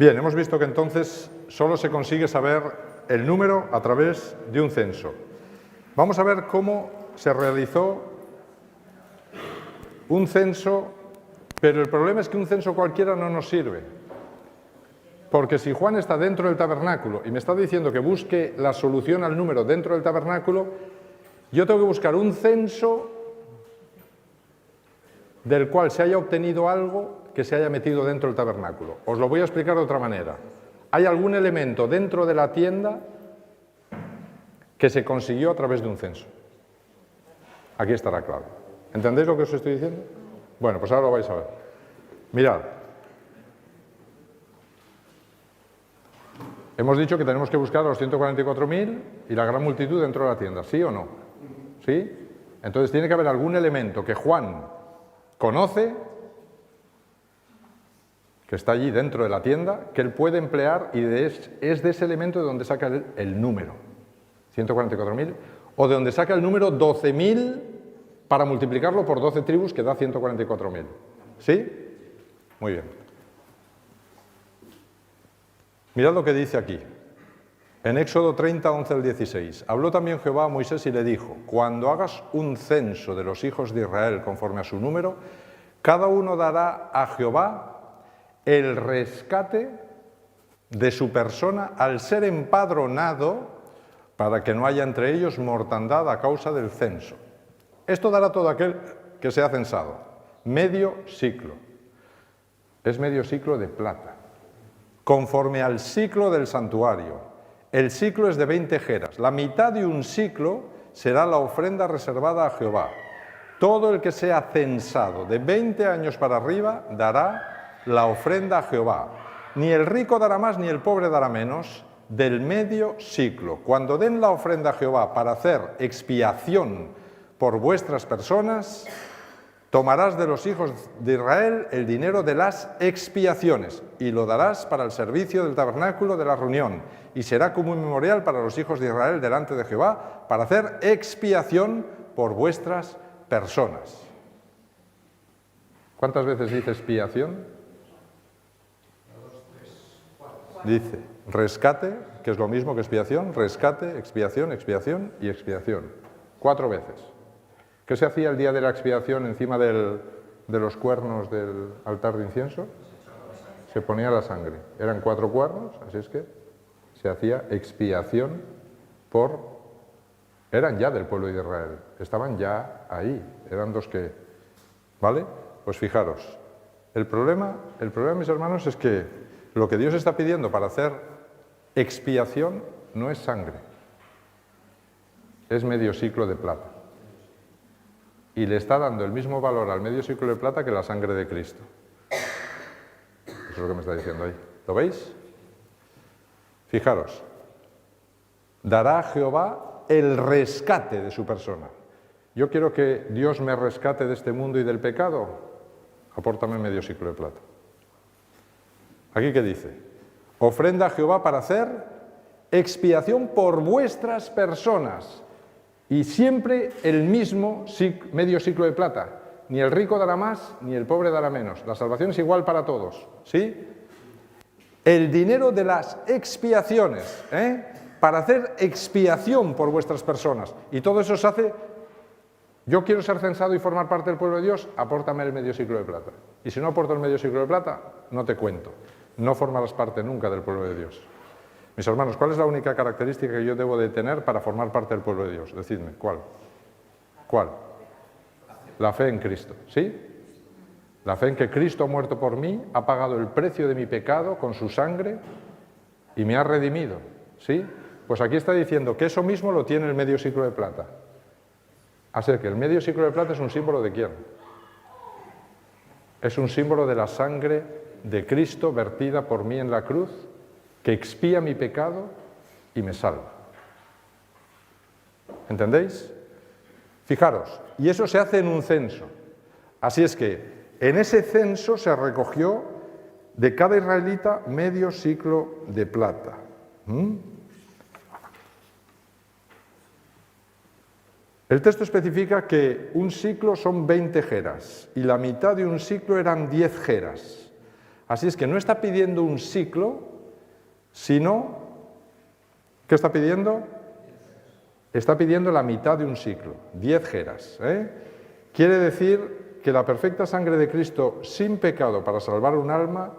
Bien, hemos visto que entonces solo se consigue saber el número a través de un censo. Vamos a ver cómo se realizó un censo, pero el problema es que un censo cualquiera no nos sirve. Porque si Juan está dentro del tabernáculo y me está diciendo que busque la solución al número dentro del tabernáculo, yo tengo que buscar un censo del cual se haya obtenido algo que se haya metido dentro del tabernáculo. Os lo voy a explicar de otra manera. Hay algún elemento dentro de la tienda que se consiguió a través de un censo. Aquí está la clave. ¿Entendéis lo que os estoy diciendo? Bueno, pues ahora lo vais a ver. Mirad. Hemos dicho que tenemos que buscar a los 144.000 y la gran multitud dentro de la tienda, ¿sí o no? ¿Sí? Entonces tiene que haber algún elemento que Juan conoce, que está allí dentro de la tienda, que él puede emplear y es de ese elemento de donde saca el número, 144.000, o de donde saca el número 12.000 para multiplicarlo por 12 tribus que da 144.000. ¿Sí? Muy bien. Mirad lo que dice aquí, en Éxodo 30, 11 al 16. Habló también Jehová a Moisés y le dijo: cuando hagas un censo de los hijos de Israel conforme a su número, cada uno dará a Jehová el rescate de su persona al ser empadronado, para que no haya entre ellos mortandad a causa del censo. Esto dará todo aquel que sea censado. Medio siclo. Es medio siclo de plata. Conforme al siclo del santuario. El siclo es de 20 geras. La mitad de un siclo será la ofrenda reservada a Jehová. Todo el que sea censado de 20 años para arriba dará la ofrenda a Jehová. Ni el rico dará más ni el pobre dará menos del medio siclo. Cuando den la ofrenda a Jehová para hacer expiación por vuestras personas, tomarás de los hijos de Israel el dinero de las expiaciones y lo darás para el servicio del tabernáculo de la reunión, y será como un memorial para los hijos de Israel delante de Jehová para hacer expiación por vuestras personas. ¿Cuántas veces dice expiación? Dice rescate, que es lo mismo que expiación, rescate, expiación, expiación y expiación. 4 veces. ¿Qué se hacía el día de la expiación encima de los cuernos del altar de incienso? Se ponía la sangre. Eran 4 cuernos, así es que se hacía expiación por... Eran ya del pueblo de Israel, estaban ya ahí, eran 2 que... ¿Vale? Pues fijaros, el problema, mis hermanos, es que lo que Dios está pidiendo para hacer expiación no es sangre, es medio siclo de plata. Y le está dando el mismo valor al medio siclo de plata que la sangre de Cristo. Eso es lo que me está diciendo ahí. ¿Lo veis? Fijaros. Dará a Jehová el rescate de su persona. Yo quiero que Dios me rescate de este mundo y del pecado. Apórtame medio siclo de plata. Aquí ¿qué dice? Ofrenda a Jehová para hacer expiación por vuestras personas. Y siempre el mismo medio siclo de plata. Ni el rico dará más, ni el pobre dará menos. La salvación es igual para todos. ¿Sí? El dinero de las expiaciones, para hacer expiación por vuestras personas. Y todo eso se hace... Yo quiero ser censado y formar parte del pueblo de Dios, apórtame el medio siclo de plata. Y si no aporto el medio siclo de plata, no te cuento. No formarás parte nunca del pueblo de Dios. Mis hermanos, ¿cuál es la única característica que yo debo de tener para formar parte del pueblo de Dios? Decidme, ¿cuál? ¿Cuál? La fe en Cristo, ¿sí? La fe en que Cristo ha muerto por mí, ha pagado el precio de mi pecado con su sangre y me ha redimido, ¿sí? Pues aquí está diciendo que eso mismo lo tiene el medio siclo de plata. Así que el medio siclo de plata es un símbolo ¿de quién? Es un símbolo de la sangre de Cristo vertida por mí en la cruz, que expía mi pecado y me salva. ¿Entendéis? Fijaros, y eso se hace en un censo. Así es que en ese censo se recogió de cada israelita medio siclo de plata. El texto especifica que un siclo son 20 geras y la mitad de un siclo eran 10 geras. Así es que no está pidiendo un ciclo, sino, ¿qué está pidiendo? Está pidiendo la mitad de un ciclo, 10 geras. Quiere decir que la perfecta sangre de Cristo sin pecado para salvar un alma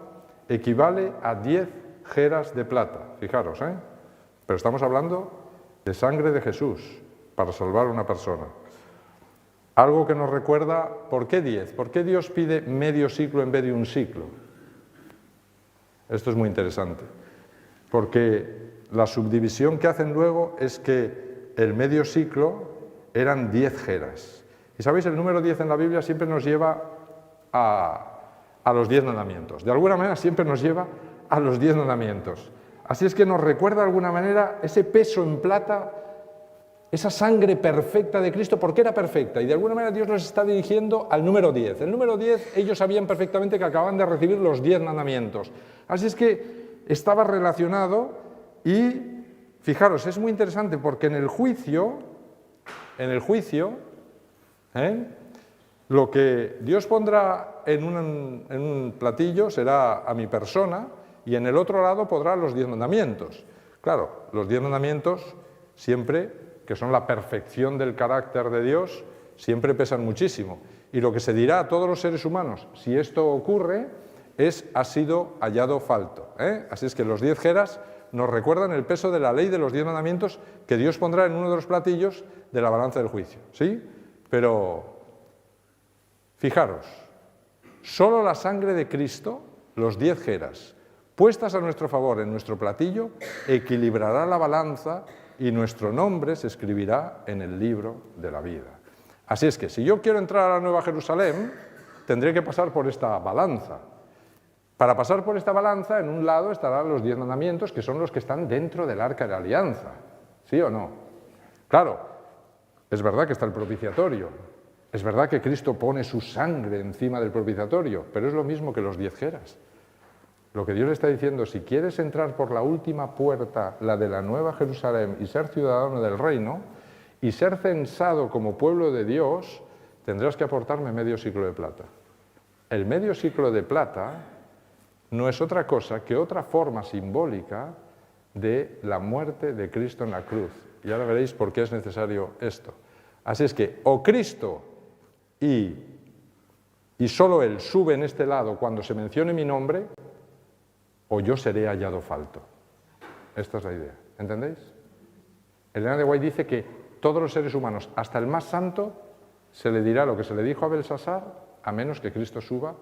equivale a 10 geras de plata. Fijaros, pero estamos hablando de sangre de Jesús para salvar a una persona. Algo que nos recuerda, ¿por qué 10? ¿Por qué Dios pide medio ciclo en vez de un ciclo? Esto es muy interesante, porque la subdivisión que hacen luego es que el medio ciclo eran 10 geras. Y sabéis, el número 10 en la Biblia siempre nos lleva a los 10 mandamientos. De alguna manera siempre nos lleva a los 10 mandamientos. Así es que nos recuerda de alguna manera ese peso en plata, esa sangre perfecta de Cristo, porque era perfecta. Y de alguna manera Dios nos está dirigiendo al número 10. El número 10, ellos sabían perfectamente que acababan de recibir los 10 mandamientos. Así es que estaba relacionado y, fijaros, es muy interesante porque en el juicio, lo que Dios pondrá en un platillo será a mi persona y en el otro lado pondrá los 10 mandamientos. Claro, los 10 mandamientos siempre, que son la perfección del carácter de Dios, siempre pesan muchísimo. Y lo que se dirá a todos los seres humanos, si esto ocurre, ha sido hallado falto. Así es que los 10 geras nos recuerdan el peso de la ley de los 10 mandamientos que Dios pondrá en uno de los platillos de la balanza del juicio. ¿Sí? Pero, fijaros, solo la sangre de Cristo, los 10 geras, puestas a nuestro favor en nuestro platillo, equilibrará la balanza y nuestro nombre se escribirá en el libro de la vida. Así es que si yo quiero entrar a la Nueva Jerusalén, tendré que pasar por esta balanza. Para pasar por esta balanza, en un lado estarán los 10 mandamientos, que son los que están dentro del Arca de la Alianza. ¿Sí o no? Claro, es verdad que está el propiciatorio, es verdad que Cristo pone su sangre encima del propiciatorio, pero es lo mismo que los 10 geras. Lo que Dios le está diciendo, si quieres entrar por la última puerta, la de la Nueva Jerusalén, y ser ciudadano del reino, y ser censado como pueblo de Dios, tendrás que aportarme medio ciclo de plata. El medio ciclo de plata no es otra cosa que otra forma simbólica de la muerte de Cristo en la cruz. Y ahora veréis por qué es necesario esto. Así es que o Cristo y solo Él sube en este lado cuando se mencione mi nombre, o yo seré hallado falto. Esta es la idea. ¿Entendéis? Elena de White dice que todos los seres humanos, hasta el más santo, se le dirá lo que se le dijo a Belsasar, a menos que Cristo suba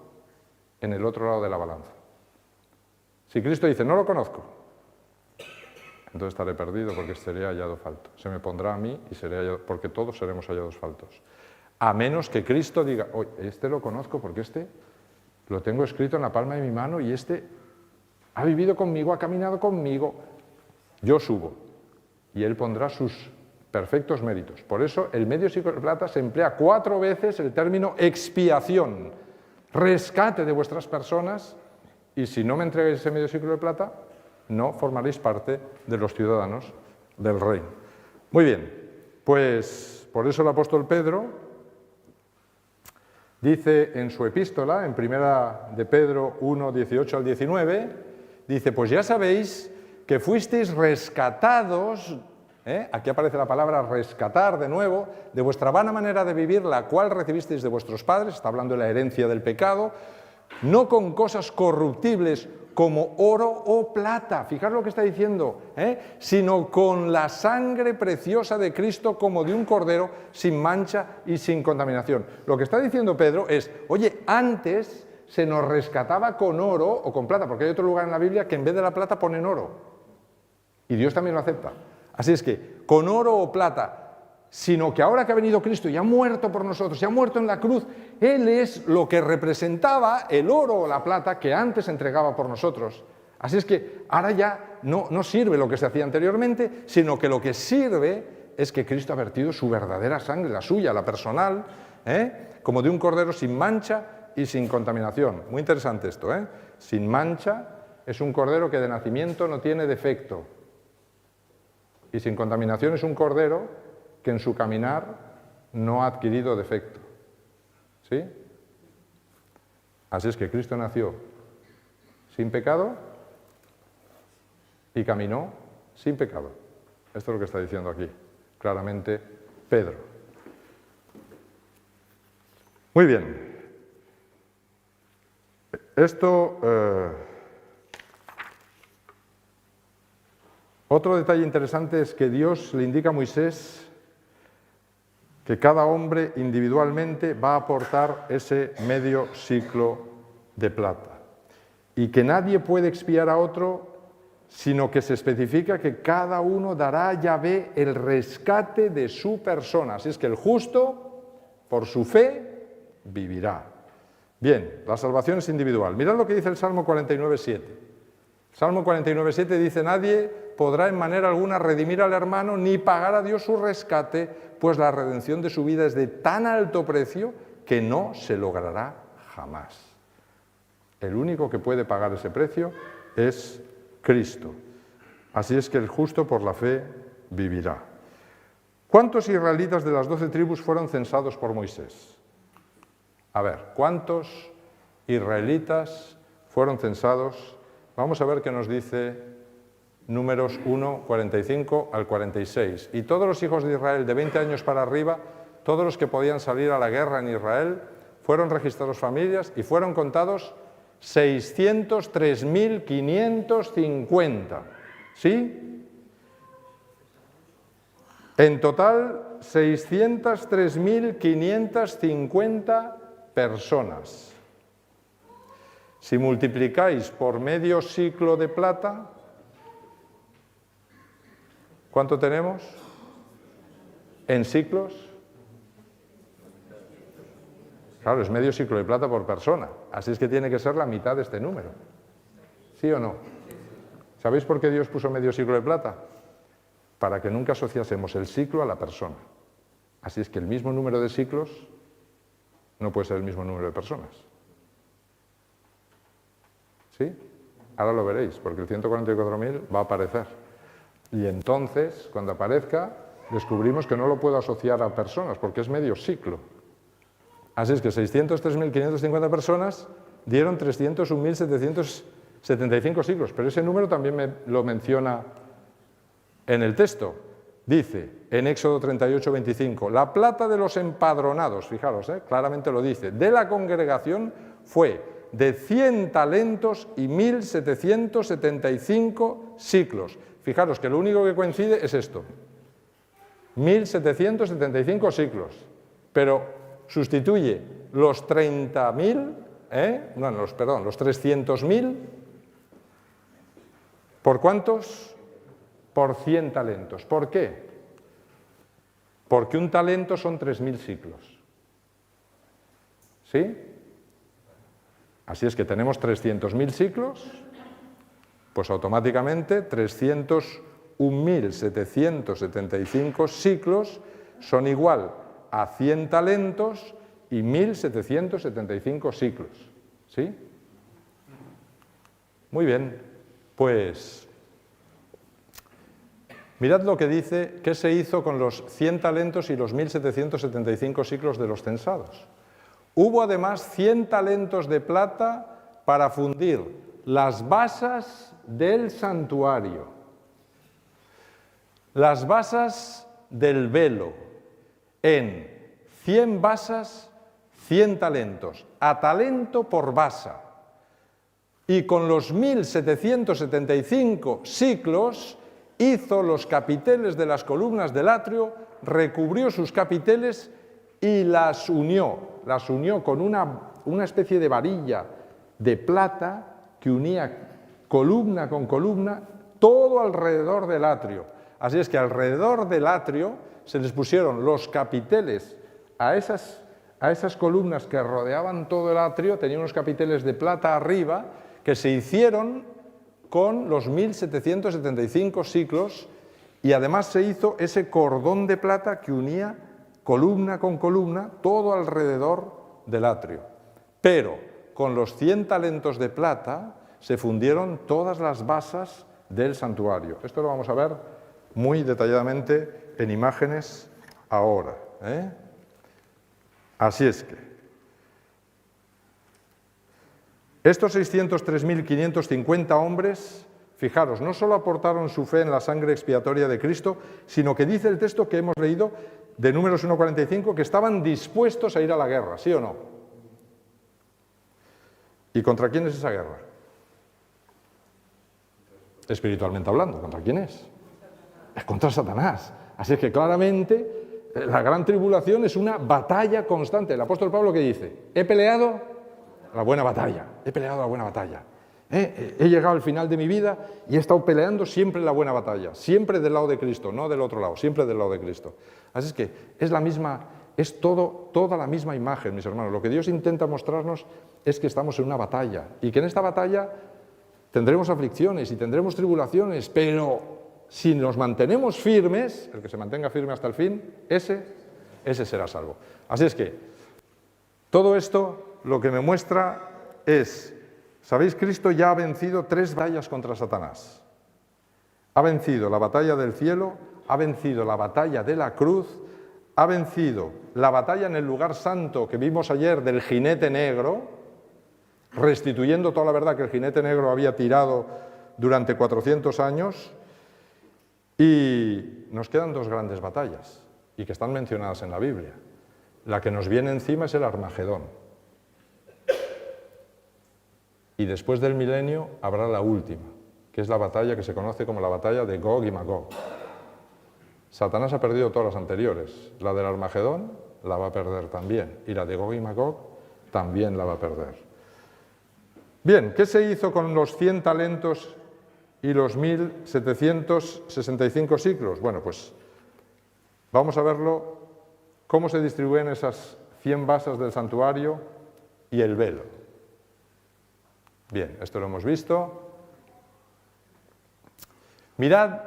en el otro lado de la balanza. Si Cristo dice, no lo conozco, entonces estaré perdido porque seré hallado falto. Se me pondrá a mí y seré hallado, porque todos seremos hallados faltos. A menos que Cristo diga, oye, este lo conozco porque este lo tengo escrito en la palma de mi mano y este ha vivido conmigo, ha caminado conmigo. Yo subo y Él pondrá sus perfectos méritos. Por eso el medio ciclo de plata se emplea 4 veces el término expiación, rescate de vuestras personas, y si no me entregáis ese medio ciclo de plata, no formaréis parte de los ciudadanos del reino. Muy bien, pues por eso el apóstol Pedro dice en su epístola, en primera de Pedro 1, 18 al 19, dice, pues ya sabéis que fuisteis rescatados, aquí aparece la palabra rescatar de nuevo, de vuestra vana manera de vivir, la cual recibisteis de vuestros padres, está hablando de la herencia del pecado, no con cosas corruptibles como oro o plata, fijaros lo que está diciendo, sino con la sangre preciosa de Cristo como de un cordero sin mancha y sin contaminación. Lo que está diciendo Pedro es, oye, antes se nos rescataba con oro o con plata, porque hay otro lugar en la Biblia que en vez de la plata ponen oro, y Dios también lo acepta. Así es que, con oro o plata, sino que ahora que ha venido Cristo y ha muerto por nosotros, y ha muerto en la cruz, Él es lo que representaba el oro o la plata que antes entregaba por nosotros. Así es que ahora ya no sirve lo que se hacía anteriormente, sino que lo que sirve es que Cristo ha vertido su verdadera sangre, la suya, la personal, como de un cordero sin mancha y sin contaminación. Muy interesante esto, Sin mancha es un cordero que de nacimiento no tiene defecto. Y sin contaminación es un cordero que en su caminar no ha adquirido defecto. ¿Sí? Así es que Cristo nació sin pecado y caminó sin pecado. Esto es lo que está diciendo aquí, claramente, Pedro. Muy bien. Esto... Otro detalle interesante es que Dios le indica a Moisés que cada hombre individualmente va a aportar ese medio siclo de plata y que nadie puede expiar a otro, sino que se especifica que cada uno dará a Yahvé el rescate de su persona. Así es que el justo, por su fe, vivirá. Bien, la salvación es individual. Mirad lo que dice el Salmo 49:7. Salmo 49:7 dice: nadie podrá en manera alguna redimir al hermano ni pagar a Dios su rescate, pues la redención de su vida es de tan alto precio que no se logrará jamás. El único que puede pagar ese precio es Cristo. Así es que el justo por la fe vivirá. ¿Cuántos israelitas de las 12 tribus fueron censados por Moisés? A ver, ¿cuántos israelitas fueron censados? Vamos a ver qué nos dice Números 1, 45 al 46. Y todos los hijos de Israel de 20 años para arriba, todos los que podían salir a la guerra en Israel, fueron registrados familias y fueron contados 603.550. ¿Sí? En total, 603.550 personas. Si multiplicáis por medio ciclo de plata, ¿cuánto tenemos en ciclos? Claro, es medio ciclo de plata por persona, así es que tiene que ser la mitad de este número. ¿Sí o no? ¿Sabéis por qué Dios puso medio ciclo de plata? Para que nunca asociásemos el ciclo a la persona. Así es que el mismo número de ciclos no puede ser el mismo número de personas. ¿Sí? Ahora lo veréis, porque el 144.000 va a aparecer. Y entonces, cuando aparezca, descubrimos que no lo puedo asociar a personas, porque es medio ciclo. Así es que 603.550 personas dieron 301.775 ciclos, pero ese número también lo menciona en el texto. Dice, en Éxodo 38:25, la plata de los empadronados, fijaros, claramente lo dice, de la congregación fue de 100 talentos y 1.775 siclos. Fijaros que lo único que coincide es esto, 1.775 siclos, pero sustituye los 30.000, los 300.000, ¿por cuántos? Por 100 talentos. ¿Por qué? Porque un talento son 3.000 siclos. ¿Sí? Así es que tenemos 300.000 ciclos, pues automáticamente 301.775 ciclos son igual a 100 talentos y 1.775 ciclos. ¿Sí? Muy bien, pues mirad lo que dice, qué se hizo con los 100 talentos y los 1.775 ciclos de los censados. Hubo además 100 talentos de plata para fundir las basas del santuario, las basas del velo, en 100 basas, 100 talentos, a talento por basa. Y con los 1.775 siclos hizo los capiteles de las columnas del atrio, recubrió sus capiteles y las unió con una especie de varilla de plata que unía columna con columna todo alrededor del atrio. Así es que alrededor del atrio se les pusieron los capiteles a esas columnas que rodeaban todo el atrio, tenían unos capiteles de plata arriba que se hicieron con los 1.775 siclos y además se hizo ese cordón de plata que unía columna con columna todo alrededor del atrio. Pero con los 100 talentos de plata se fundieron todas las basas del santuario. Esto lo vamos a ver muy detalladamente en imágenes ahora. Así es que Estos 603.550 hombres, fijaros, no solo aportaron su fe en la sangre expiatoria de Cristo, sino que dice el texto que hemos leído de Números 1:45 que estaban dispuestos a ir a la guerra, ¿sí o no? ¿Y contra quién es esa guerra? Espiritualmente hablando, ¿contra quién es? Es contra Satanás. Así es que claramente la gran tribulación es una batalla constante. El apóstol Pablo, ¿qué dice? He peleado la buena batalla, he peleado la buena batalla. He llegado al final de mi vida y he estado peleando siempre la buena batalla, siempre del lado de Cristo, no del otro lado, siempre del lado de Cristo. Así es que es la misma, es toda la misma imagen, mis hermanos. Lo que Dios intenta mostrarnos es que estamos en una batalla y que en esta batalla tendremos aflicciones y tendremos tribulaciones, pero si nos mantenemos firmes, el que se mantenga firme hasta el fin, ese será salvo. Así es que todo esto lo que me muestra es, ¿sabéis? Cristo ya ha vencido 3 batallas contra Satanás. Ha vencido la batalla del cielo, ha vencido la batalla de la cruz, ha vencido la batalla en el lugar santo que vimos ayer del jinete negro, restituyendo toda la verdad que el jinete negro había tirado durante 400 años, y nos quedan 2 grandes batallas, y que están mencionadas en la Biblia. La que nos viene encima es el Armagedón. Y después del milenio habrá la última, que es la batalla que se conoce como la batalla de Gog y Magog. Satanás ha perdido todas las anteriores. La del Armagedón la va a perder también, y la de Gog y Magog también la va a perder. Bien, ¿qué se hizo con los 100 talentos y los 1.765 siclos? Bueno, pues vamos a verlo, cómo se distribuyen esas 100 basas del santuario y el velo. Bien, esto lo hemos visto. Mirad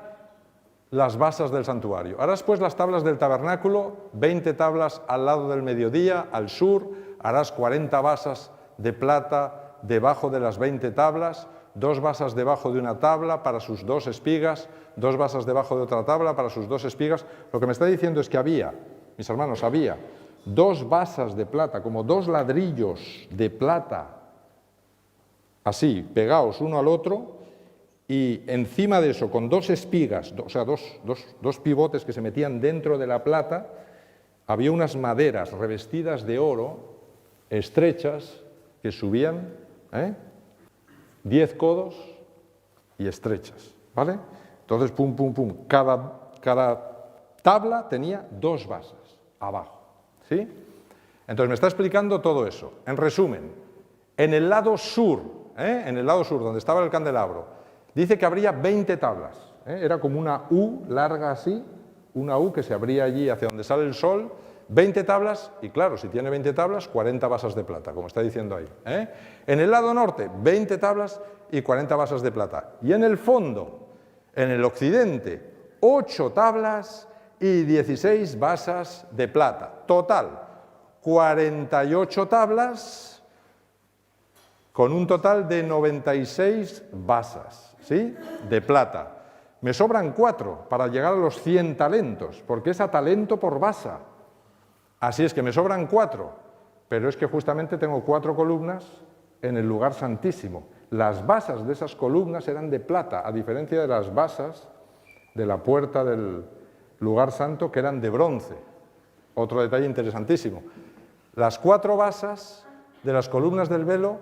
las basas del santuario. Harás pues las tablas del tabernáculo, 20 tablas al lado del mediodía, al sur. Harás 40 basas de plata debajo de las 20 tablas, 2 basas debajo de una tabla para sus 2 espigas, 2 basas debajo de otra tabla para sus 2 espigas. Lo que me está diciendo es que había, mis hermanos, había 2 basas de plata, como 2 ladrillos de plata, así, pegados uno al otro, y encima de eso, con 2 espigas, o sea, dos pivotes que se metían dentro de la plata, había unas maderas revestidas de oro, estrechas, que subían 10 codos y estrechas, ¿vale? Entonces, pum, pum, pum, cada tabla tenía 2 basas abajo, ¿sí? Entonces me está explicando todo eso. En resumen, en el lado sur, donde estaba el candelabro, dice que habría 20 tablas. Era como una U larga así, una U que se abría allí hacia donde sale el sol, 20 tablas, y claro, si tiene 20 tablas, 40 basas de plata, como está diciendo ahí. En el lado norte, 20 tablas y 40 basas de plata. Y en el fondo, en el occidente, 8 tablas y 16 basas de plata. Total, 48 tablas con un total de 96 basas, ¿sí?, de plata. Me sobran 4 para llegar a los 100 talentos, porque es a talento por basa. Así es que me sobran 4, pero es que justamente tengo 4 columnas en el lugar santísimo. Las basas de esas columnas eran de plata, a diferencia de las basas de la puerta del lugar santo, que eran de bronce. Otro detalle interesantísimo. Las 4 basas de las columnas del velo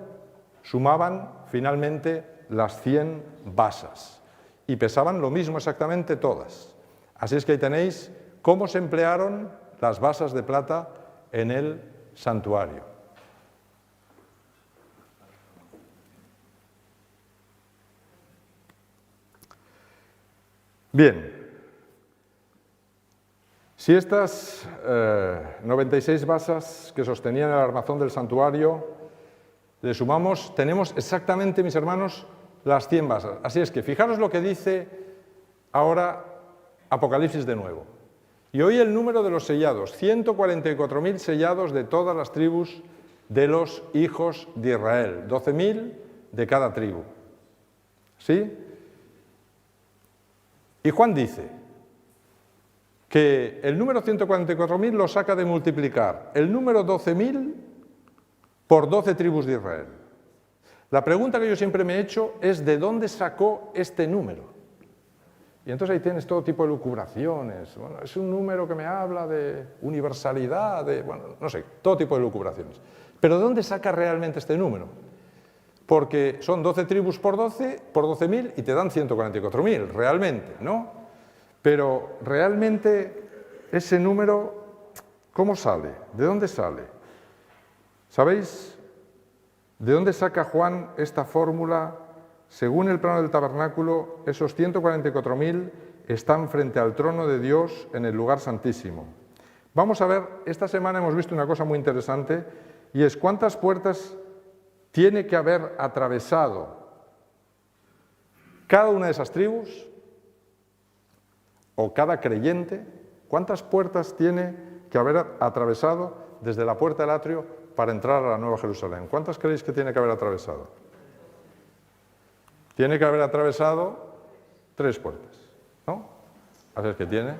sumaban finalmente las 100 basas y pesaban lo mismo exactamente todas. Así es que ahí tenéis cómo se emplearon las basas de plata en el santuario. Bien, si estas 96 basas que sostenían el armazón del santuario le sumamos, tenemos exactamente, mis hermanos, las 100 basas. Así es que fijaros lo que dice ahora Apocalipsis de nuevo. Y hoy el número de los sellados, 144.000 sellados de todas las tribus de los hijos de Israel, 12.000 de cada tribu. ¿Sí? Y Juan dice que el número 144.000 lo saca de multiplicar el número 12.000 por 12 tribus de Israel. La pregunta que yo siempre me he hecho es ¿de dónde sacó este número? Y entonces ahí tienes todo tipo de lucubraciones. Bueno, es un número que me habla de universalidad, bueno, no sé, todo tipo de lucubraciones. Pero ¿de dónde saca realmente este número? Porque son 12 tribus por 12, por 12.000 y te dan 144.000, realmente, ¿no? Pero realmente ese número, ¿cómo sale? ¿De dónde sale? ¿Sabéis de dónde saca Juan esta fórmula? Según el plano del tabernáculo, esos 144.000 están frente al trono de Dios en el lugar santísimo. Vamos a ver, esta semana hemos visto una cosa muy interesante, y es cuántas puertas tiene que haber atravesado cada una de esas tribus, o cada creyente, cuántas puertas tiene que haber atravesado desde la puerta del atrio para entrar a la Nueva Jerusalén. ¿Cuántas creéis que tiene que haber atravesado? Tiene que haber atravesado 3 puertas, ¿no? Así es que tiene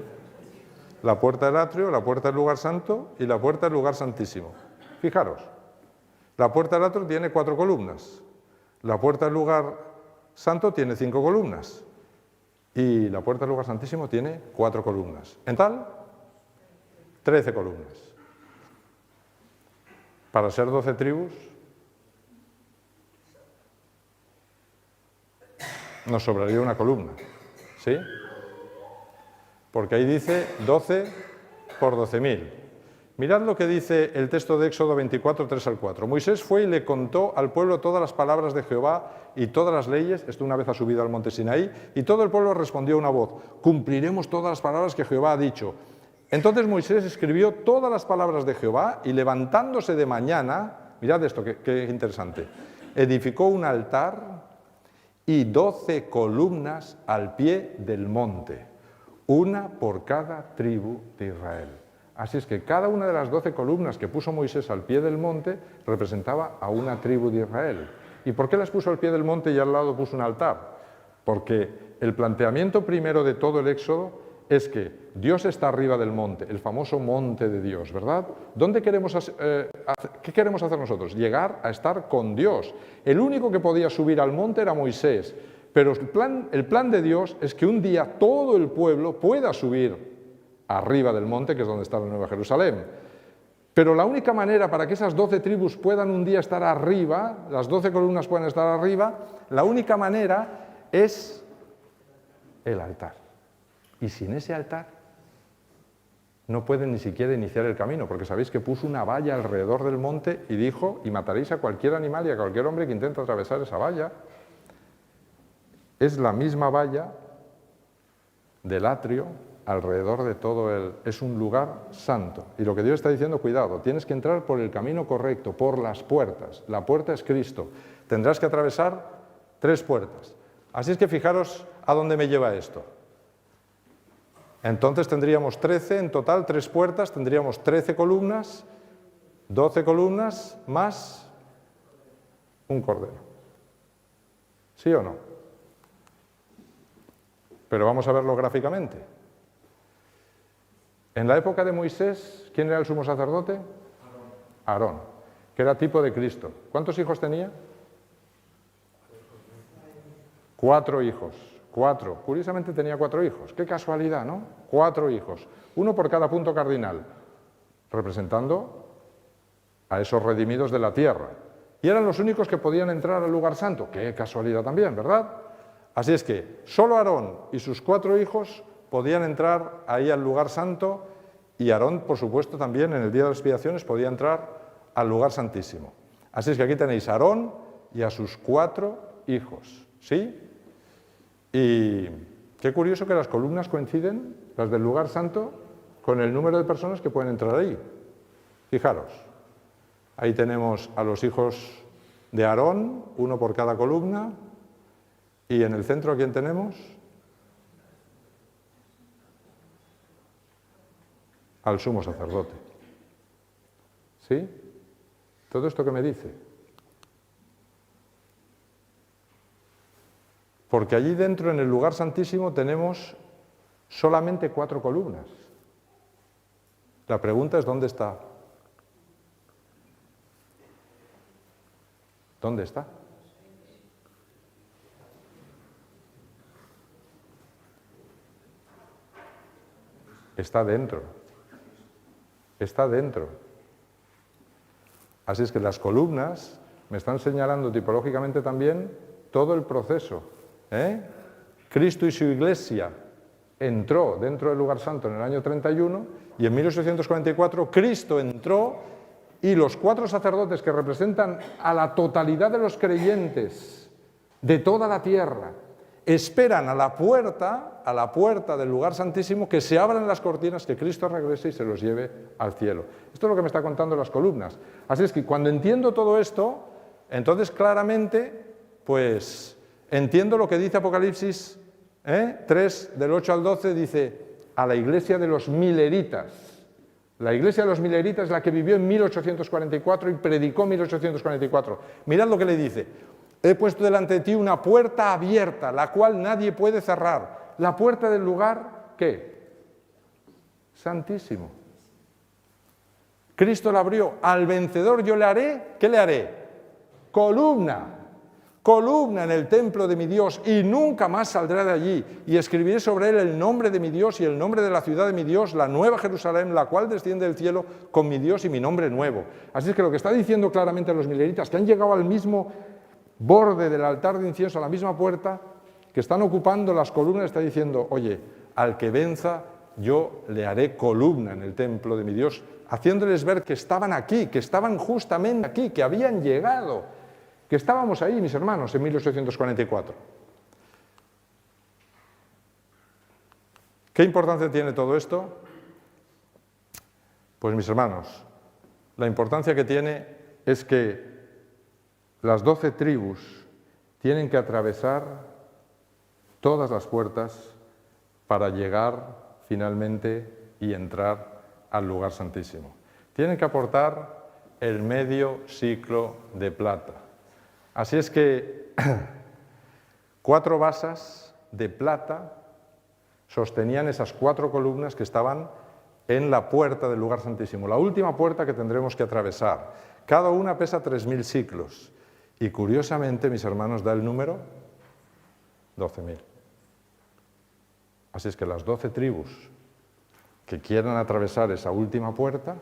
la puerta del atrio, la puerta del lugar santo y la puerta del lugar santísimo. Fijaros, la puerta del atrio tiene 4 columnas, la puerta del lugar santo tiene 5 columnas y la puerta del lugar santísimo tiene 4 columnas. En tal, 13 columnas. Para ser 12 tribus, nos sobraría una columna, ¿sí? Porque ahí dice 12 por 12.000. Mirad lo que dice el texto de Éxodo 24, 3 al 4. Moisés fue y le contó al pueblo todas las palabras de Jehová y todas las leyes, esto una vez ha subido al monte Sinaí, y todo el pueblo respondió a una voz, cumpliremos todas las palabras que Jehová ha dicho. Entonces Moisés escribió todas las palabras de Jehová y levantándose de mañana, mirad esto, qué interesante, edificó un altar y 12 columnas al pie del monte, una por cada tribu de Israel. Así es que cada una de las 12 columnas que puso Moisés al pie del monte representaba a una tribu de Israel. ¿Y por qué las puso al pie del monte y al lado puso un altar? Porque el planteamiento primero de todo el Éxodo es que Dios está arriba del monte, el famoso monte de Dios, ¿verdad? ¿Qué queremos hacer nosotros? Llegar a estar con Dios. El único que podía subir al monte era Moisés, pero el plan de Dios es que un día todo el pueblo pueda subir arriba del monte, que es donde está la Nueva Jerusalén. Pero la única manera para que esas 12 tribus puedan un día estar arriba, las 12 columnas puedan estar arriba, la única manera es el altar. Y sin ese altar no pueden ni siquiera iniciar el camino, porque sabéis que puso una valla alrededor del monte y dijo, y mataréis a cualquier animal y a cualquier hombre que intente atravesar esa valla. Es la misma valla del atrio alrededor de todo es un lugar santo. Y lo que Dios está diciendo, cuidado, tienes que entrar por el camino correcto, por las puertas. La puerta es Cristo. Tendrás que atravesar 3 puertas. Así es que fijaros a dónde me lleva esto. Entonces tendríamos 13, en total 3 puertas, tendríamos 13 columnas, 12 columnas más un cordero. ¿Sí o no? Pero vamos a verlo gráficamente. En la época de Moisés, ¿quién era el sumo sacerdote? Aarón, que era tipo de Cristo. ¿Cuántos hijos tenía? 4 hijos. 4. Curiosamente tenía 4 hijos. Qué casualidad, ¿no? 4 hijos. Uno por cada punto cardinal, representando a esos redimidos de la tierra. Y eran los únicos que podían entrar al lugar santo. Qué casualidad también, ¿verdad? Así es que solo Aarón y sus 4 hijos podían entrar ahí al lugar santo, y Aarón, por supuesto, también en el día de las expiaciones podía entrar al lugar santísimo. Así es que aquí tenéis a Aarón y a sus 4 hijos, ¿sí? Y qué curioso que las columnas coinciden, las del lugar santo, con el número de personas que pueden entrar ahí. Fijaros, ahí tenemos a los hijos de Aarón, uno por cada columna, y en el centro, ¿a quién tenemos? Al sumo sacerdote. ¿Sí? ¿Todo esto qué me dice? Porque allí dentro, en el lugar santísimo, tenemos solamente 4 columnas. La pregunta es, ¿dónde está? ¿Dónde está? Está dentro. Está dentro. Así es que las columnas me están señalando tipológicamente también todo el proceso. Cristo y su Iglesia entró dentro del lugar santo en el año 31 y en 1844 Cristo entró y los 4 sacerdotes que representan a la totalidad de los creyentes de toda la tierra esperan a la puerta del lugar santísimo que se abran las cortinas, que Cristo regrese y se los lleve al cielo. Esto es lo que me está contando las columnas. Así es que cuando entiendo todo esto, entonces claramente, pues entiendo lo que dice Apocalipsis 3, del 8 al 12, dice a la iglesia de los mileritas. La iglesia de los mileritas es la que vivió en 1844 y predicó en 1844. Mirad lo que le dice. He puesto delante de ti una puerta abierta, la cual nadie puede cerrar. La puerta del lugar, ¿qué? Santísimo. Cristo la abrió. Al vencedor yo le haré, ¿qué le haré? Columna. Columna en el templo de mi Dios y nunca más saldrá de allí. Y escribiré sobre él el nombre de mi Dios y el nombre de la ciudad de mi Dios, la nueva Jerusalén, la cual desciende del cielo con mi Dios y mi nombre nuevo. Así es que lo que está diciendo claramente los mileritas, que han llegado al mismo borde del altar de incienso, a la misma puerta, que están ocupando las columnas, está diciendo, oye, al que venza yo le haré columna en el templo de mi Dios, haciéndoles ver que estaban aquí, que estaban justamente aquí, que habían llegado, que estábamos ahí, mis hermanos, en 1844. ¿Qué importancia tiene todo esto? Pues, mis hermanos, la importancia que tiene es que las 12 tribus tienen que atravesar todas las puertas para llegar finalmente y entrar al lugar santísimo. Tienen que aportar el medio siclo de plata. Así es que 4 basas de plata sostenían esas 4 columnas que estaban en la puerta del lugar santísimo, la última puerta que tendremos que atravesar. Cada una pesa 3.000 siclos. Y curiosamente, mis hermanos, da el número 12.000. Así es que las 12 tribus que quieran atravesar esa última puerta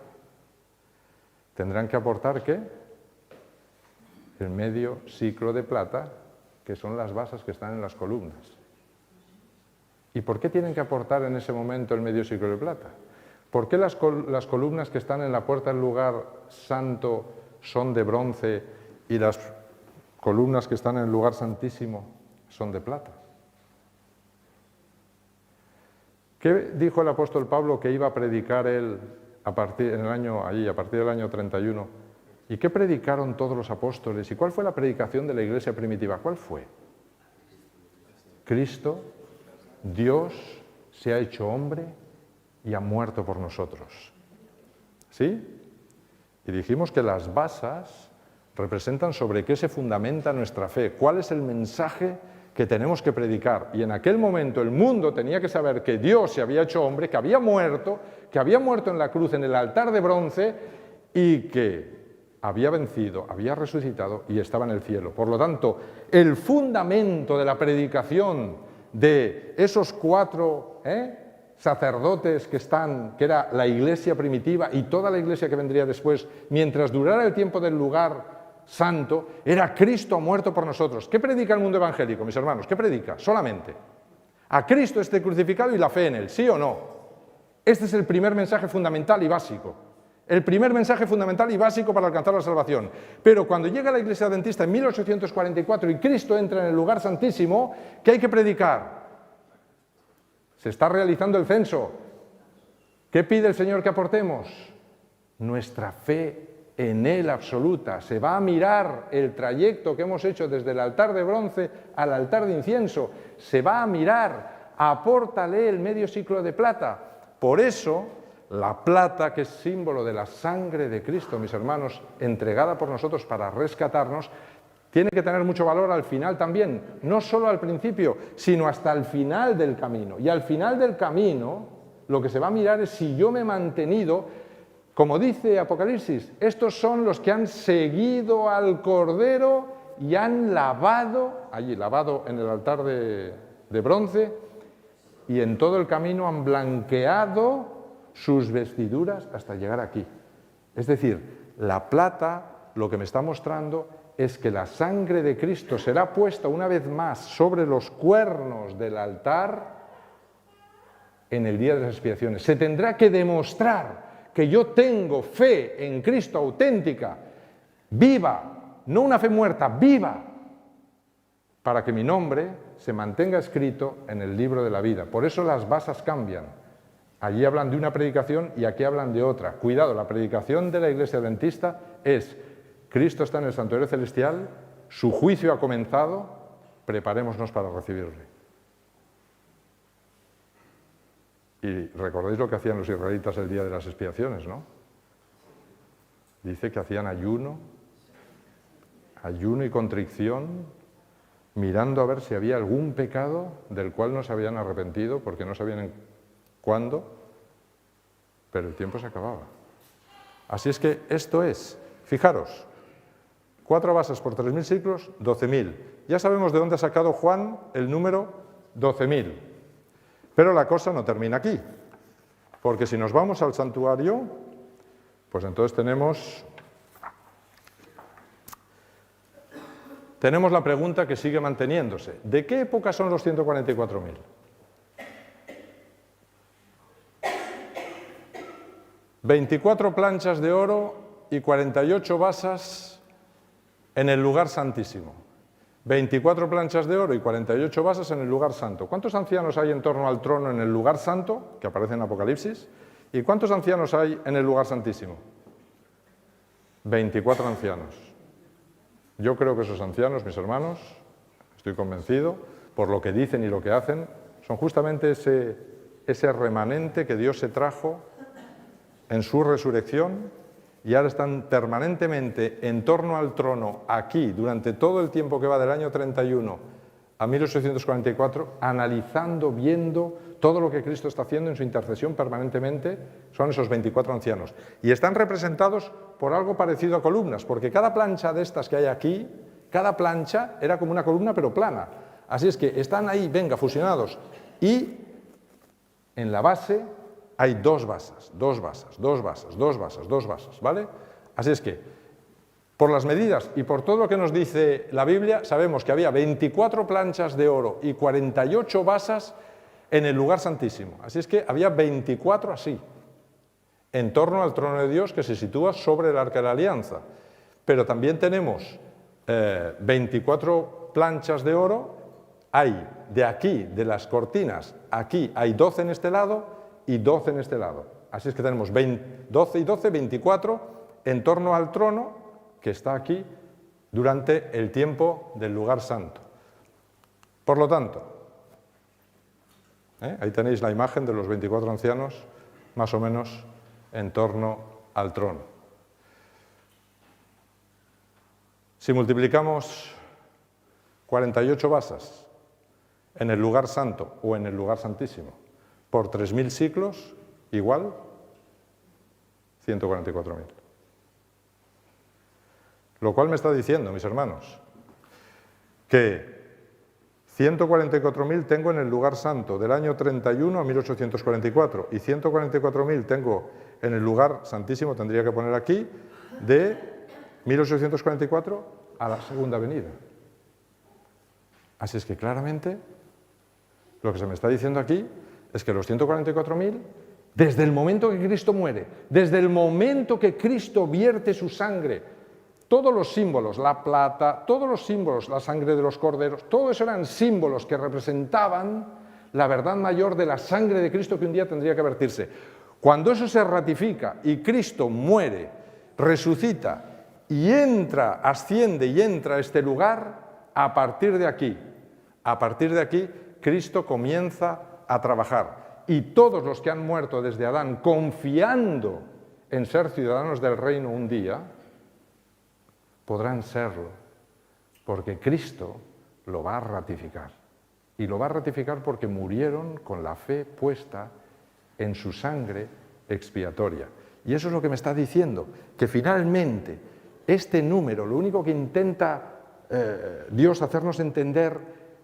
tendrán que aportar, ¿qué? El medio siclo de plata, que son las basas que están en las columnas. ¿Y por qué tienen que aportar en ese momento el medio siclo de plata? ¿Por qué las columnas que están en la puerta del lugar santo son de bronce y las columnas que están en el lugar santísimo son de plata? ¿Qué dijo el apóstol Pablo que iba a predicar él a partir del año 31? ¿Y qué predicaron todos los apóstoles? ¿Y cuál fue la predicación de la iglesia primitiva? ¿Cuál fue? Cristo, Dios, se ha hecho hombre y ha muerto por nosotros. ¿Sí? Y dijimos que las basas representan sobre qué se fundamenta nuestra fe, cuál es el mensaje que tenemos que predicar. Y en aquel momento el mundo tenía que saber que Dios se había hecho hombre, que había muerto en la cruz, en el altar de bronce, y que había vencido, había resucitado y estaba en el cielo. Por lo tanto, el fundamento de la predicación de esos 4 sacerdotes que era la iglesia primitiva y toda la iglesia que vendría después, mientras durara el tiempo del lugar santo, era Cristo muerto por nosotros. ¿Qué predica el mundo evangélico, mis hermanos? ¿Qué predica? Solamente a Cristo este crucificado y la fe en él, ¿sí o no? Este es el primer mensaje fundamental y básico. El primer mensaje fundamental y básico para alcanzar la salvación. Pero cuando llega la Iglesia Adventista en 1844 y Cristo entra en el lugar santísimo, ¿qué hay que predicar? Se está realizando el censo. ¿Qué pide el Señor que aportemos? Nuestra fe en Él absoluta. Se va a mirar el trayecto que hemos hecho desde el altar de bronce al altar de incienso. Se va a mirar. Apórtale el medio siclo de plata. Por eso, la plata, que es símbolo de la sangre de Cristo, mis hermanos, entregada por nosotros para rescatarnos, tiene que tener mucho valor al final también, no solo al principio, sino hasta el final del camino. Y al final del camino, lo que se va a mirar es si yo me he mantenido, como dice Apocalipsis, estos son los que han seguido al Cordero y han lavado, allí lavado en el altar de bronce, y en todo el camino han blanqueado sus vestiduras hasta llegar aquí. Es decir, la plata lo que me está mostrando es que la sangre de Cristo será puesta una vez más sobre los cuernos del altar en el día de las expiaciones. Se tendrá que demostrar que yo tengo fe en Cristo auténtica, viva, no una fe muerta, viva, para que mi nombre se mantenga escrito en el libro de la vida. Por eso las basas cambian. Allí hablan de una predicación y aquí hablan de otra. Cuidado, la predicación de la Iglesia Adventista es: Cristo está en el santuario celestial, su juicio ha comenzado, preparémonos para recibirle. Y recordéis lo que hacían los israelitas el día de las expiaciones, ¿no? Dice que hacían ayuno y contrición, mirando a ver si había algún pecado del cual no se habían arrepentido, porque no sabían cuándo, pero el tiempo se acababa. Así es que esto es, fijaros, 4 basas por 3.000 siclos, 12.000. Ya sabemos de dónde ha sacado Juan el número 12.000. Pero la cosa no termina aquí, porque si nos vamos al santuario, pues entonces tenemos la pregunta que sigue manteniéndose. ¿De qué época son los 144.000? «24 planchas de oro y 48 basas en el lugar santísimo». 24 planchas de oro y 48 basas en el lugar santo. ¿Cuántos ancianos hay en torno al trono en el lugar santo, que aparece en Apocalipsis? ¿Y cuántos ancianos hay en el lugar santísimo? 24 ancianos. Yo creo que esos ancianos, mis hermanos, estoy convencido, por lo que dicen y lo que hacen, son justamente ese remanente que Dios se trajo en su resurrección, y ahora están permanentemente en torno al trono, aquí, durante todo el tiempo que va del año 31 a 1844, analizando, viendo todo lo que Cristo está haciendo en su intercesión permanentemente. Son esos 24 ancianos. Y están representados por algo parecido a columnas, porque cada plancha de estas que hay aquí, cada plancha era como una columna pero plana. Así es que están ahí, venga, fusionados. Y en la base hay 2 basas, 2 basas, 2 basas, 2 basas, 2 basas, ¿vale? Así es que, por las medidas y por todo lo que nos dice la Biblia, sabemos que había 24 planchas de oro y 48 basas en el lugar santísimo. Así es que había 24 así, en torno al trono de Dios que se sitúa sobre el arca de la alianza. Pero también tenemos 24 planchas de oro, hay de aquí, de las cortinas, aquí hay 12 en este lado y 12 en este lado. Así es que tenemos 12 y 12, 24 en torno al trono que está aquí durante el tiempo del lugar santo. Por lo tanto, ahí tenéis la imagen de los 24 ancianos más o menos en torno al trono. Si multiplicamos 48 basas en el lugar santo o en el lugar santísimo por 3.000 siclos, igual 144.000. Lo cual me está diciendo, mis hermanos, que 144.000 tengo en el lugar santo del año 31 a 1844 y 144.000 tengo en el lugar santísimo, tendría que poner aquí, de 1844 a la segunda venida. Así es que claramente lo que se me está diciendo aquí es que los 144.000, desde el momento que Cristo muere, desde el momento que Cristo vierte su sangre, todos los símbolos, la plata, todos los símbolos, la sangre de los corderos, todo eso eran símbolos que representaban la verdad mayor de la sangre de Cristo que un día tendría que vertirse. Cuando eso se ratifica y Cristo muere, resucita y entra, asciende y entra a este lugar, a partir de aquí, Cristo comienza a trabajar. Y todos los que han muerto desde Adán, confiando en ser ciudadanos del reino un día, podrán serlo, porque Cristo lo va a ratificar. Y lo va a ratificar porque murieron con la fe puesta en su sangre expiatoria. Y eso es lo que me está diciendo, que finalmente este número, lo único que intenta Dios hacernos entender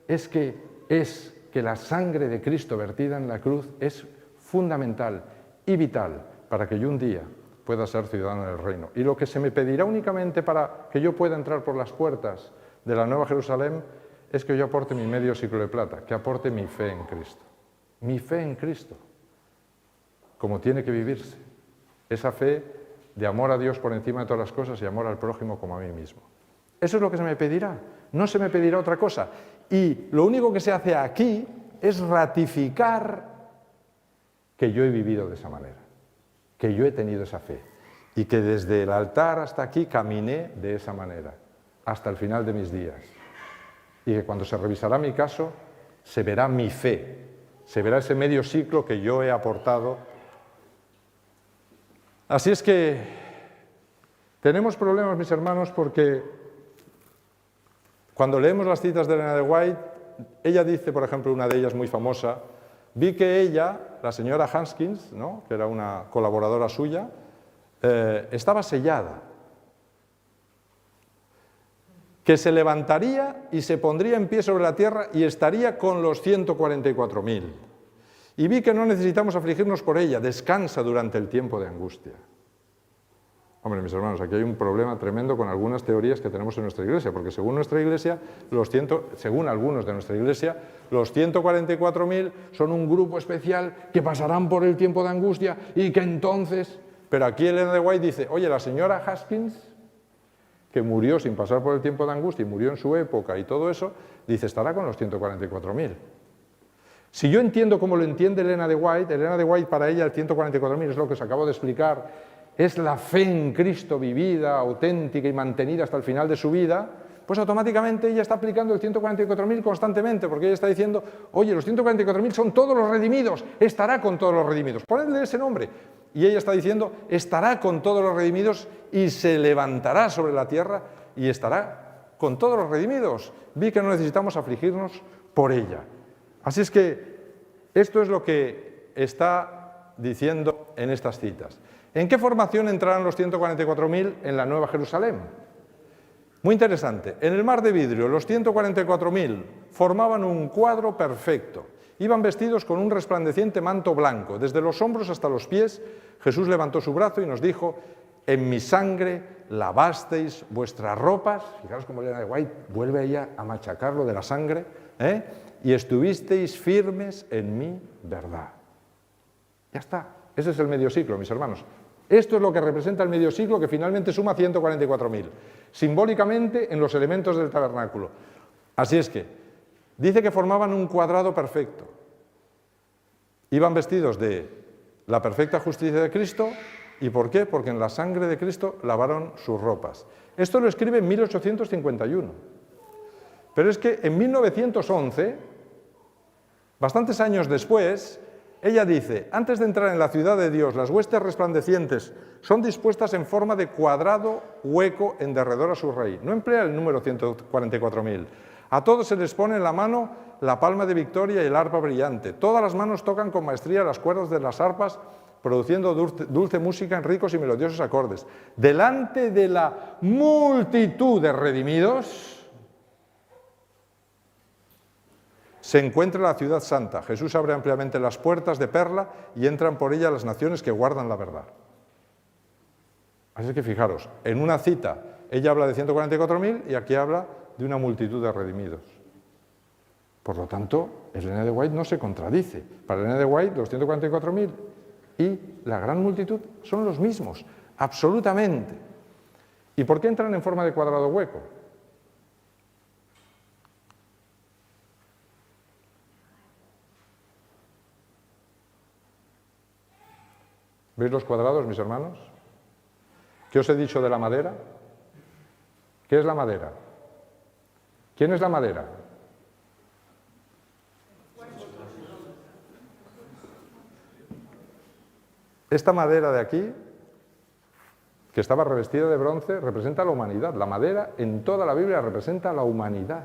es que que la sangre de Cristo vertida en la cruz es fundamental y vital para que yo un día pueda ser ciudadano del reino. Y lo que se me pedirá únicamente para que yo pueda entrar por las puertas de la Nueva Jerusalén es que yo aporte mi medio siglo de plata, que aporte mi fe en Cristo. Mi fe en Cristo, como tiene que vivirse. Esa fe de amor a Dios por encima de todas las cosas y amor al prójimo como a mí mismo. Eso es lo que se me pedirá, no se me pedirá otra cosa. Y lo único que se hace aquí es ratificar que yo he vivido de esa manera, que yo he tenido esa fe y que desde el altar hasta aquí caminé de esa manera, hasta el final de mis días. Y que cuando se revisará mi caso, se verá mi fe, se verá ese medio siglo que yo he aportado. Así es que tenemos problemas, mis hermanos, porque cuando leemos las citas de Elena de White, ella dice, por ejemplo, una de ellas muy famosa, vi que ella, la señora Haskins, ¿no?, que era una colaboradora suya, estaba sellada, que se levantaría y se pondría en pie sobre la tierra y estaría con los 144.000. Y vi que no necesitamos afligirnos por ella, descansa durante el tiempo de angustia. Hombre, mis hermanos, aquí hay un problema tremendo con algunas teorías que tenemos en nuestra iglesia, porque según nuestra iglesia, según algunos de nuestra iglesia, los 144.000 son un grupo especial que pasarán por el tiempo de angustia y que entonces... Pero aquí Elena de White dice, oye, la señora Haskins, que murió sin pasar por el tiempo de angustia y murió en su época y todo eso, dice, estará con los 144.000. Si yo entiendo como lo entiende Elena de White para ella el 144.000 es lo que os acabo de explicar, es la fe en Cristo vivida, auténtica y mantenida hasta el final de su vida, pues automáticamente ella está aplicando el 144.000 constantemente, porque ella está diciendo, oye, los 144.000 son todos los redimidos, estará con todos los redimidos, ponedle ese nombre. Y ella está diciendo, estará con todos los redimidos y se levantará sobre la tierra y estará con todos los redimidos. Vi que no necesitamos afligirnos por ella. Así es que esto es lo que está diciendo en estas citas. ¿En qué formación entrarán los 144.000 en la Nueva Jerusalén? Muy interesante. En el mar de vidrio, los 144.000 formaban un cuadro perfecto. Iban vestidos con un resplandeciente manto blanco. Desde los hombros hasta los pies, Jesús levantó su brazo y nos dijo, en mi sangre lavasteis vuestras ropas. Fijaros cómo Elena de White vuelve ella a machacar lo de la sangre, y estuvisteis firmes en mi verdad. Ya está. Ese es el medio siglo, mis hermanos. Esto es lo que representa el medio siglo, que finalmente suma 144.000, simbólicamente en los elementos del tabernáculo. Así es que, dice que formaban un cuadrado perfecto. Iban vestidos de la perfecta justicia de Cristo. ¿Y por qué? Porque en la sangre de Cristo lavaron sus ropas. Esto lo escribe en 1851. Pero es que en 1911, bastantes años después, ella dice, antes de entrar en la ciudad de Dios, las huestes resplandecientes son dispuestas en forma de cuadrado hueco en derredor a su rey. No emplea el número 144.000. A todos se les pone en la mano la palma de victoria y el arpa brillante. Todas las manos tocan con maestría las cuerdas de las arpas, produciendo dulce música en ricos y melodiosos acordes. Delante de la multitud de redimidos se encuentra la ciudad santa. Jesús abre ampliamente las puertas de perla y entran por ella las naciones que guardan la verdad. Así que fijaros, en una cita ella habla de 144.000 y aquí habla de una multitud de redimidos. Por lo tanto, Elena de White no se contradice. Para Elena de White, los 144.000 y la gran multitud son los mismos, absolutamente. ¿Y por qué entran en forma de cuadrado hueco? ¿Veis los cuadrados, mis hermanos? ¿Qué os he dicho de la madera? ¿Qué es la madera? ¿Quién es la madera? Esta madera de aquí, que estaba revestida de bronce, representa a la humanidad. La madera en toda la Biblia representa a la humanidad.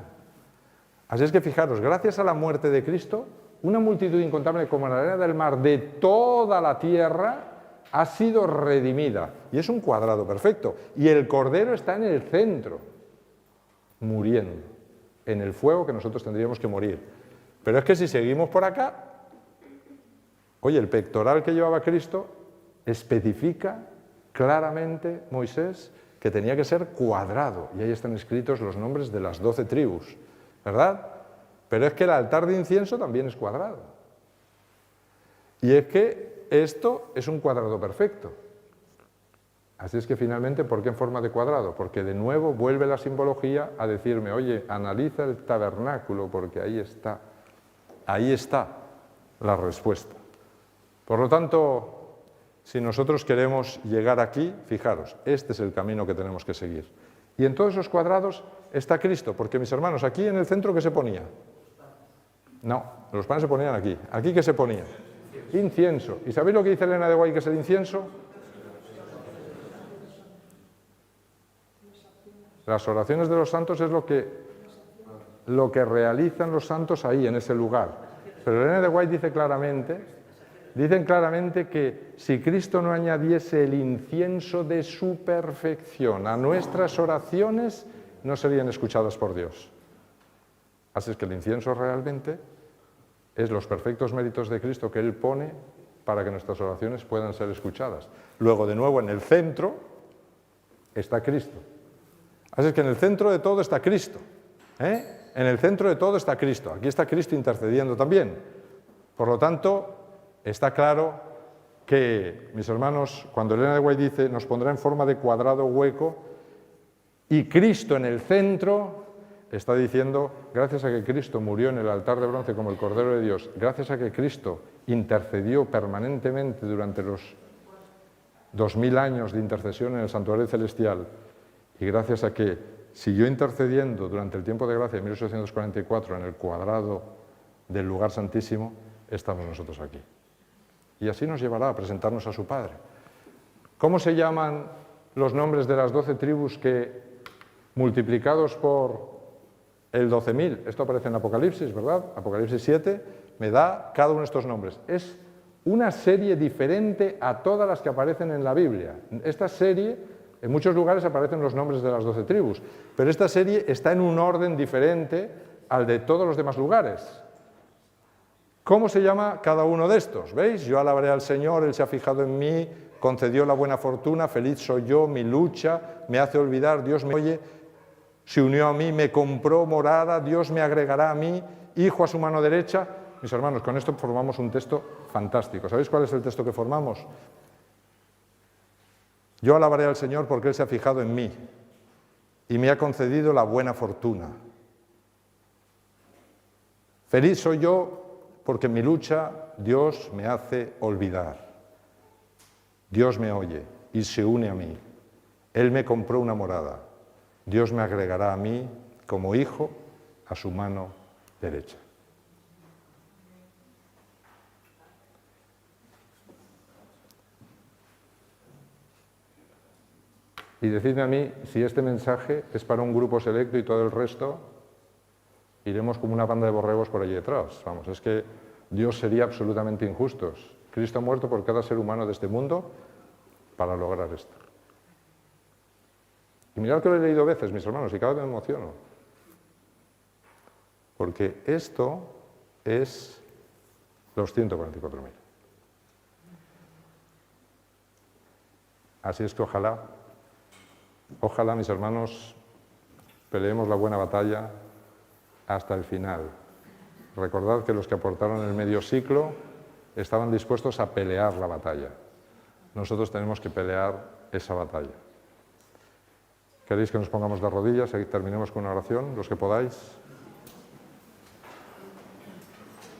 Así es que fijaros, gracias a la muerte de Cristo, una multitud incontable como la arena del mar de toda la tierra ha sido redimida. Y es un cuadrado perfecto. Y el Cordero está en el centro, muriendo, en el fuego que nosotros tendríamos que morir. Pero es que si seguimos por acá, oye, el pectoral que llevaba Cristo especifica claramente Moisés que tenía que ser cuadrado, y ahí están escritos los nombres de las 12 tribus, ¿verdad? Pero es que el altar de incienso también es cuadrado. Y es que esto es un cuadrado perfecto. Así es que finalmente, ¿por qué en forma de cuadrado? Porque de nuevo vuelve la simbología a decirme, oye, analiza el tabernáculo, porque ahí está la respuesta. Por lo tanto, si nosotros queremos llegar aquí, fijaros, este es el camino que tenemos que seguir. Y en todos esos cuadrados está Cristo, porque mis hermanos, aquí en el centro, ¿qué se ponía? No, los panes se ponían aquí. ¿Aquí qué se ponía? Incienso. ¿Y sabéis lo que dice Elena de White que es el incienso? Las oraciones de los santos es lo que realizan los santos ahí, en ese lugar. Pero Elena de White dicen claramente que si Cristo no añadiese el incienso de su perfección a nuestras oraciones, no serían escuchadas por Dios. Así es que el incienso realmente es los perfectos méritos de Cristo que Él pone para que nuestras oraciones puedan ser escuchadas. Luego, de nuevo, en el centro está Cristo. Así es que en el centro de todo está Cristo. En el centro de todo está Cristo. Aquí está Cristo intercediendo también. Por lo tanto, está claro que, mis hermanos, cuando Elena de White dice nos pondrá en forma de cuadrado hueco y Cristo en el centro, está diciendo, gracias a que Cristo murió en el altar de bronce como el Cordero de Dios, gracias a que Cristo intercedió permanentemente durante los 2000 años de intercesión en el santuario celestial, y gracias a que siguió intercediendo durante el tiempo de gracia de 1844 en el cuadrado del lugar santísimo, estamos nosotros aquí. Y así nos llevará a presentarnos a su Padre. ¿Cómo se llaman los nombres de las 12 tribus que, multiplicados por el 12.000, esto aparece en Apocalipsis, ¿verdad? Apocalipsis 7, me da cada uno de estos nombres. Es una serie diferente a todas las que aparecen en la Biblia. Esta serie, en muchos lugares aparecen los nombres de las 12 tribus, pero esta serie está en un orden diferente al de todos los demás lugares. ¿Cómo se llama cada uno de estos? ¿Veis? Yo alabaré al Señor, Él se ha fijado en mí, concedió la buena fortuna, feliz soy yo, mi lucha me hace olvidar, Dios me oye, se unió a mí, me compró morada, Dios me agregará a mí, hijo a su mano derecha. Mis hermanos, con esto formamos un texto fantástico. ¿Sabéis cuál es el texto que formamos? Yo alabaré al Señor porque Él se ha fijado en mí y me ha concedido la buena fortuna. Feliz soy yo porque en mi lucha Dios me hace olvidar. Dios me oye y se une a mí. Él me compró una morada. Dios me agregará a mí como hijo a su mano derecha. Y decidme a mí si este mensaje es para un grupo selecto y todo el resto iremos como una banda de borregos por allí detrás. Vamos, es que Dios sería absolutamente injusto. Cristo ha muerto por cada ser humano de este mundo para lograr esto. Y mirad que lo he leído veces, mis hermanos, y cada vez me emociono. Porque esto es los 144.000. Así es que ojalá, mis hermanos, peleemos la buena batalla hasta el final. Recordad que los que aportaron el medio siglo estaban dispuestos a pelear la batalla. Nosotros tenemos que pelear esa batalla. ¿Queréis que nos pongamos de rodillas y terminemos con una oración, los que podáis?